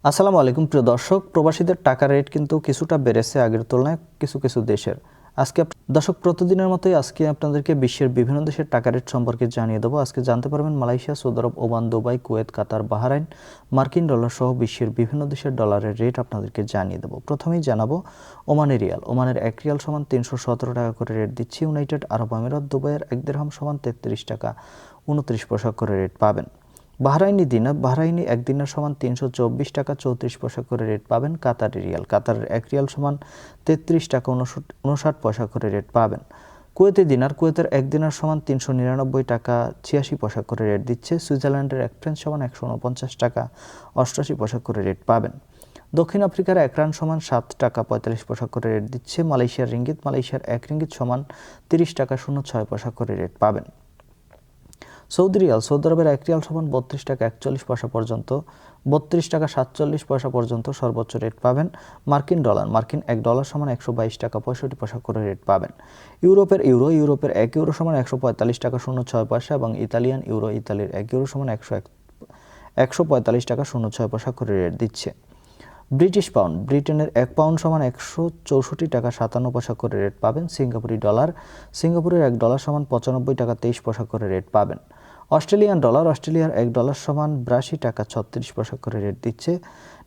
আসসালামু আলাইকুম প্রিয় দর্শক, প্রবাসীদের টাকার রেট কিন্তু কিছুটা বেড়েছে আগের তুলনায় কিছু কিছু দেশের। দর্শক, প্রতিদিনের মতোই আজকে আপনাদেরকে বিশ্বের বিভিন্ন দেশের টাকা রেট সম্পর্কে জানিয়ে দেবো। আজকে জানতে পারবেন মালয়েশিয়া, সৌদি আরব, ওমান, দুবাই, কুয়েত, কাতার, বাহরাইন, মার্কিন ডলার সহ বিশ্বের বিভিন্ন দেশের ডলারের রেট আপনাদেরকে জানিয়ে দেবো। প্রথমেই জানাবো ওমানের রিয়াল। ওমানের 1 রিয়াল সমান 317 টাকা করে রেট দিচ্ছে ইউনাইটেড আরব আমিরাত। দুবাইয়ের 1 দিরহাম সমান 33 টাকা 29 পয়সা করে রেট পাবেন। বাহরাইনি দিনার। বাহরাইনি 1 দিনার সমান 324 টাকা 34 পয়সা করে রেট পাবেন। কাতারি রিয়াল। কাতারের 1 রিয়াল সমান 33 টাকা 59 পয়সা করে রেট পাবেন। কুয়েতি দিনার। কুয়েতের 1 দিনার সমান 399 টাকা 86 পয়সা করে রেট দিচ্ছে। সুইজারল্যান্ডের 1 ফ্রাঙ্ক সমান 149 টাকা 88 পয়সা করে রেট পাবেন। দক্ষিণ আফ্রিকার 1 রান সমান 7 টাকা 45 পয়সা করে রেট দিচ্ছে মালয়েশিয়ার রিঙ্গিত। মালয়েশিয়ার 1 রিঙ্গিত সমান 30 টাকা 06 পয়সা করে রেট পাবেন। Saudi Real. সৌদি আরবের 1 রিয়াল সমান 32 টাকা 41 পয়সা পর্যন্ত 32 টাকা 47 পয়সা পর্যন্ত সর্বোচ্চ রেট পাবেন। মার্কিন ডলার। মার্কিন 1 ডলার সমান 122 টাকা 65 পয়সা করে রেট পাবেন। ইউরোপের ইউরো। ইউরোপের 1 ইউরো সমান 145 টাকা 06 পয়সা এবং ইতালিয়ান ইউরো। ইতালির 1 ইউরো সমান 145 টাকা 06 পয়সা করে রেট দিচ্ছে। British pound. ব্রিটেনের 1 পাউন্ড সমান 164 টাকা 57 পয়সা করে রেট পাবেন। সিঙ্গাপুরি ডলার। সিঙ্গাপুরের 1 ডলার সমান 95 টাকা 23 পয়সা করে রেট পাবেন। Australian dollar. অস্ট্রেলিয়ার 1 ডলার সমান 82 টাকা 36 পয়সা করে রেট দিচ্ছে।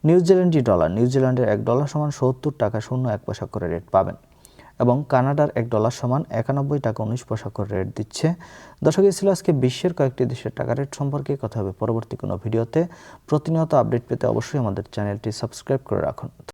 নিউজিল্যান্ডি ডলার। নিউজিল্যান্ডের 1 ডলার সমান 70 টাকা 01 পয়সা করে রেট পাবেন। এবং কানাডার 1 ডলার সমান 91 টাকা 19 পয়সা করে রেট দিচ্ছে। দর্শক, এই ছিল আজকে বিশ্বের কয়েকটি দেশের টাকা রেট সম্পর্কে। কথা হবে পরবর্তী কোনো ভিডিওতে। প্রতিনিয়ত আপডেট পেতে অবশ্যই আমাদের চ্যানেলটি সাবস্ক্রাইব করে রাখুন।